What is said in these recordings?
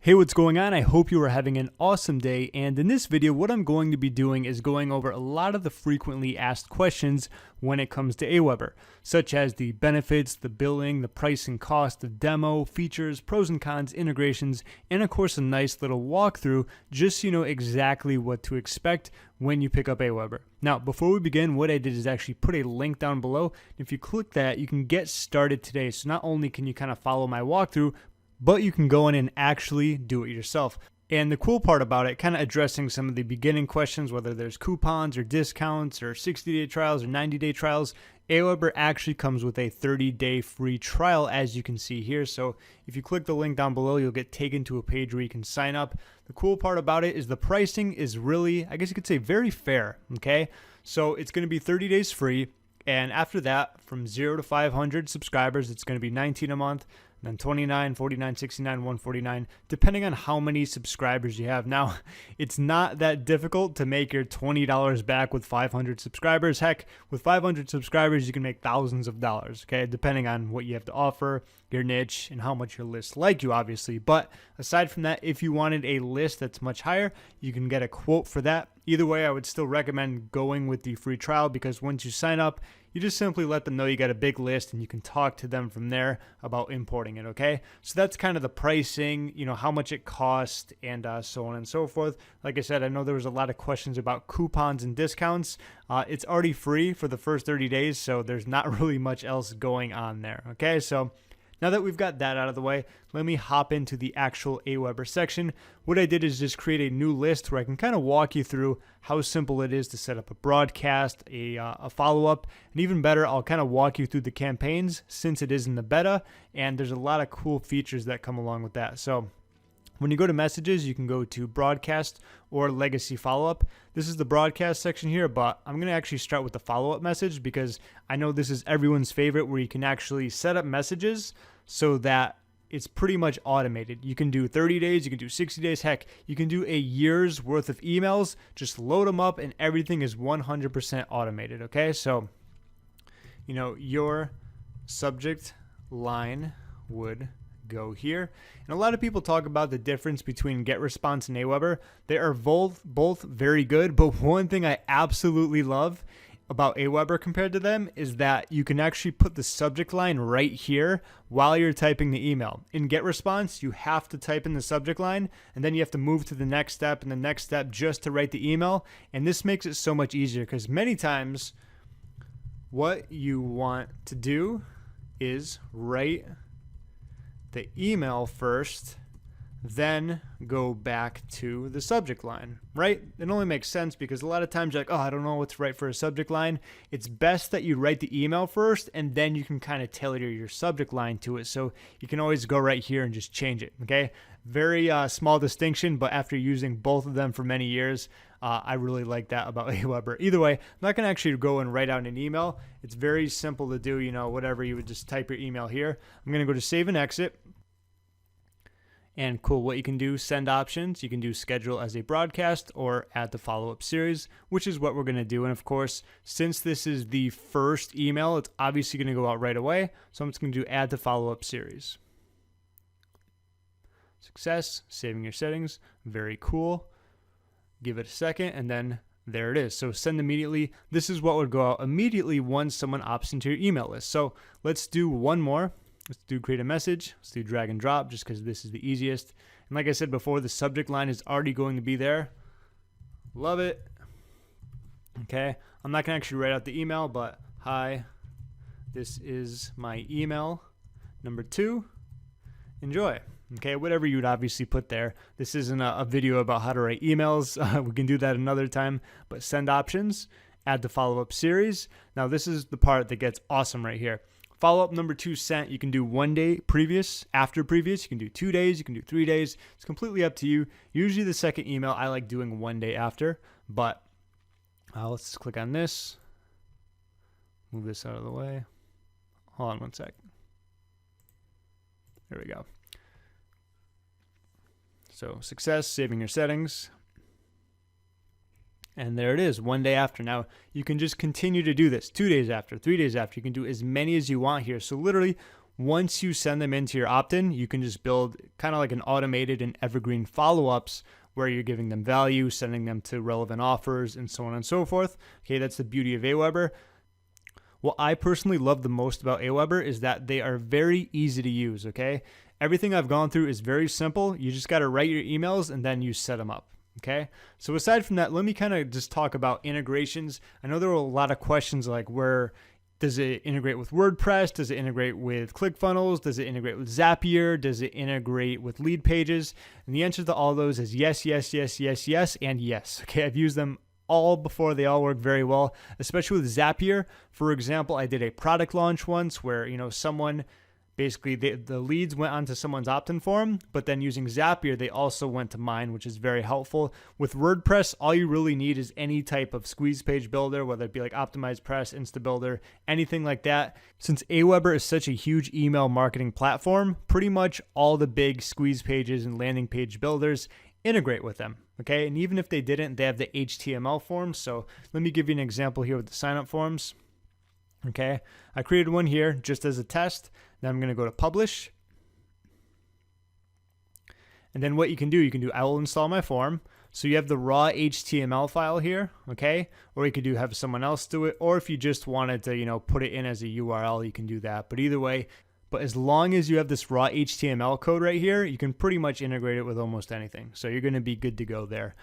Hey, what's going on? I hope you are having an awesome day, and in this video what I'm going to be doing is going over a lot of the frequently asked questions when it comes to Aweber, such as the benefits, the billing, the price and cost, the demo, features, pros and cons, integrations, and of course a nice little walkthrough just so you know exactly what to expect when you pick up Aweber. Now, before we begin, what I did is actually put a link down below. If you click that, you can get started today. So not only can you kind of follow my walkthrough, but you can go in and actually do it yourself. And the cool part about it, kind of addressing some of the beginning questions, whether there's coupons or discounts or 60-day trials or 90-day trials, Aweber actually comes with a 30-day free trial, as you can see here. So if you click the link down below, you'll get taken to a page where you can sign up. The cool part about it is the pricing is really, I guess you could say, very fair, okay? So it's going to be 30 days free, and after that, from 0 to 500 subscribers, it's going to be $19 a month. Then $29, $49, $69, $149, depending on how many subscribers you have. Now, it's not that difficult to make your $20 back with 500 subscribers. Heck, with 500 subscribers, you can make thousands of dollars, okay? Depending on what you have to offer, your niche, and how much your list like you, obviously. But aside from that, if you wanted a list that's much higher, you can get a quote for that. Either way, I would still recommend going with the free trial because once you sign up, you just simply let them know you got a big list and you can talk to them from there about importing it, okay? So that's kind of the pricing, you know, how much it costs and so on and so forth. Like I said, I know there was a lot of questions about coupons and discounts. It's already free for the first 30 days, so there's not really much else going on there, okay? So now that we've got that out of the way, let me hop into the actual Aweber section. What I did is just create a new list where I can kind of walk you through how simple it is to set up a broadcast, a follow-up, and even better, I'll kind of walk you through the campaigns since it is in the beta, and there's a lot of cool features that come along with that. So when you go to messages, you can go to broadcast or legacy follow-up. This is the broadcast section here, but I'm going to actually start with the follow-up message because I know this is everyone's favorite, where you can actually set up messages so that it's pretty much automated. You can do 30 days, you can do 60 days, heck, you can do a year's worth of emails, just load them up and everything is 100% automated, okay? So, you know, your subject line would go here. And a lot of people talk about the difference between GetResponse and Aweber. They are both very good, but one thing I absolutely love about Aweber compared to them is that you can actually put the subject line right here while you're typing the email. In GetResponse, you have to type in the subject line and then you have to move to the next step and the next step just to write the email. And this makes it so much easier because many times what you want to do is write the email first, then go back to the subject line, right? It only makes sense because a lot of times you're like, oh, I don't know what to write for a subject line. It's best that you write the email first and then you can kind of tailor your subject line to it. So you can always go right here and just change it, okay? Very small distinction, but after using both of them for many years, I really like that about Aweber. Either way, I'm not going to actually go and write out an email. It's very simple to do, you know, whatever. You would just type your email here. I'm going to go to save and exit. And cool, what you can do, send options. You can do schedule as a broadcast or add the follow-up series, which is what we're going to do. And of course, since this is the first email, it's obviously going to go out right away. So I'm just going to do add to follow-up series. Success, saving your settings, very cool. Give it a second and then there it is. So send immediately. This is what would go out immediately once someone opts into your email list. So let's do one more. Let's do create a message. Let's do drag and drop just because this is the easiest. And like I said before, the subject line is already going to be there. Love it. Okay. I'm not going to actually write out the email, but hi, this is my email number 2. Enjoy. Okay, whatever you'd obviously put there. This isn't a video about how to write emails. We can do that another time, but send options, add the follow-up series. Now this is the part that gets awesome right here. Follow-up number 2 sent. You can do 1 day previous, after previous. You can do 2 days. You can do 3 days. It's completely up to you. Usually the second email, I like doing 1 day after, but let's just click on this. Move this out of the way. Hold on one sec. There we go. So success, saving your settings. And there it is, 1 day after. Now, you can just continue to do this 2 days after, 3 days after. You can do as many as you want here. So literally, once you send them into your opt-in, you can just build kind of like an automated and evergreen follow-ups where you're giving them value, sending them to relevant offers, and so on and so forth. Okay, that's the beauty of Aweber. What I personally love the most about Aweber is that they are very easy to use, okay? Everything I've gone through is very simple. You just got to write your emails and then you set them up, okay? So aside from that, let me kind of just talk about integrations. I know there were a lot of questions like where does it integrate with WordPress? Does it integrate with ClickFunnels? Does it integrate with Zapier? Does it integrate with lead pages? And the answer to all those is yes, yes, yes, yes, yes, and yes. Okay, I've used them all before. They all work very well, especially with Zapier. For example, I did a product launch once where, someone basically the leads went onto someone's opt-in form, but then using Zapier, they also went to mine, which is very helpful. With WordPress, all you really need is any type of squeeze page builder, whether it be like Optimized Press, InstaBuilder, anything like that. Since Aweber is such a huge email marketing platform, pretty much all the big squeeze pages and landing page builders integrate with them, okay? And even if they didn't, they have the HTML forms. So let me give you an example here with the sign-up forms. Okay, I created one here just as a test. Then I'm going to go to publish. And then what you can do, I will install my form. So you have the raw HTML file here, okay? Or you could have someone else do it. Or if you just wanted to, put it in as a URL, you can do that. But either way, as long as you have this raw HTML code right here, you can pretty much integrate it with almost anything. So you're going to be good to go there.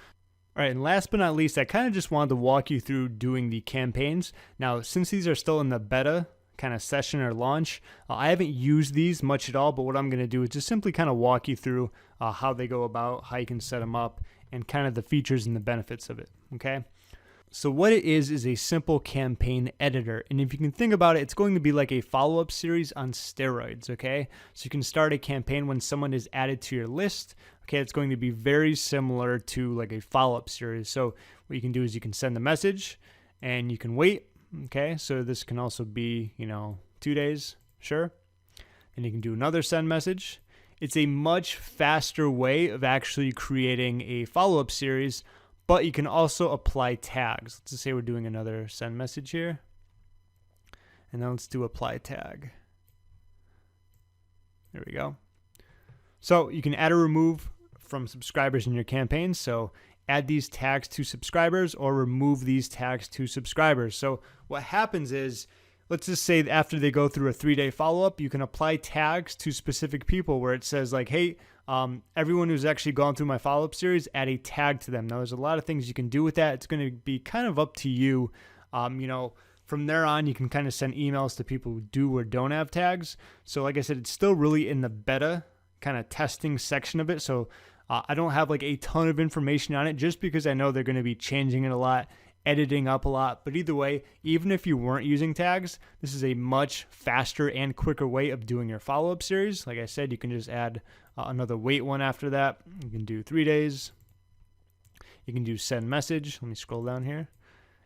All right, and last but not least, I kind of just wanted to walk you through doing the campaigns. Now, since these are still in the beta kind of session or launch, I haven't used these much at all, but what I'm going to do is just simply kind of walk you through how they go about, how you can set them up, and kind of the features and the benefits of it, okay? So what it is a simple campaign editor. And if you can think about it, it's going to be like a follow-up series on steroids, okay? So you can start a campaign when someone is added to your list. Okay, it's going to be very similar to like a follow-up series. So what you can do is you can send the message and you can wait, okay? So this can also be, 2 days, sure. And you can do another send message. It's a much faster way of actually creating a follow-up series, but you can also apply tags. Let's just say we're doing another send message here. And then let's do apply tag. There we go. So you can add or remove from subscribers in your campaign. So add these tags to subscribers or remove these tags to subscribers. So what happens is, let's just say after they go through a 3-day follow-up, you can apply tags to specific people where it says like, hey, everyone who's actually gone through my follow-up series, add a tag to them. Now, there's a lot of things you can do with that. It's going to be kind of up to you. From there on, you can kind of send emails to people who do or don't have tags. So like I said, it's still really in the beta kind of testing section of it. So I don't have like a ton of information on it just because I know they're going to be changing it a lot, editing up a lot. But either way, even if you weren't using tags, this is a much faster and quicker way of doing your follow-up series. Like I said, you can just add another wait one after that. You can do 3 days. You can do send message. Let me scroll down here.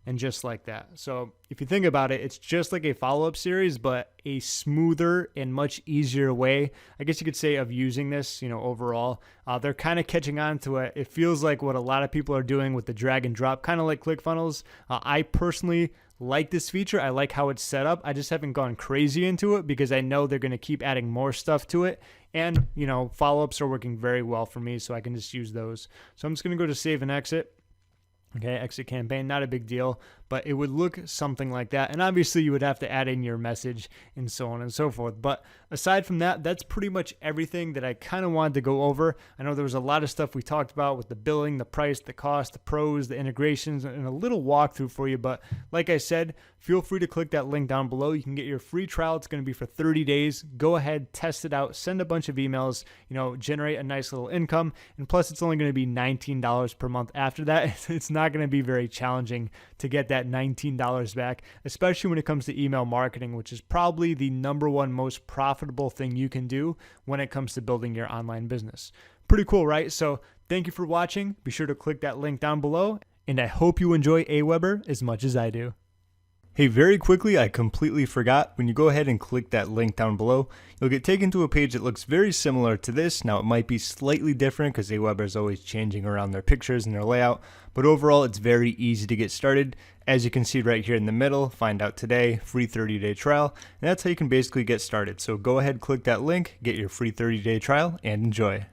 And just like that. So if you think about it, it's just like a follow-up series, but a smoother and much easier way, I guess you could say, of using this, overall. They're kind of catching on to it. It feels like what a lot of people are doing with the drag and drop, kind of like ClickFunnels. I personally like this feature. I like how it's set up. I just haven't gone crazy into it because I know they're going to keep adding more stuff to it. And, follow-ups are working very well for me, so I can just use those. So I'm just going to go to save and exit. Okay, exit campaign, not a big deal, but it would look something like that. And obviously you would have to add in your message and so on and so forth. But aside from that, that's pretty much everything that I kind of wanted to go over. I know there was a lot of stuff we talked about with the billing, the price, the cost, the pros, the integrations, and a little walkthrough for you. But like I said, feel free to click that link down below. You can get your free trial. It's going to be for 30 days. Go ahead, test it out, send a bunch of emails, generate a nice little income. And plus, it's only going to be $19 per month after that. It's not going to be very challenging to get that $19 back, especially when it comes to email marketing, which is probably the #1 most profitable thing you can do when it comes to building your online business. Pretty cool, right? So thank you for watching. Be sure to click that link down below, and I hope you enjoy Aweber as much as I do. Hey, very quickly, I completely forgot. When you go ahead and click that link down below, you'll get taken to a page that looks very similar to this. Now, it might be slightly different because Aweber is always changing around their pictures and their layout, but overall, it's very easy to get started. As you can see right here in the middle, find out today, free 30-day trial, and that's how you can basically get started. So go ahead, click that link, get your free 30-day trial, and enjoy.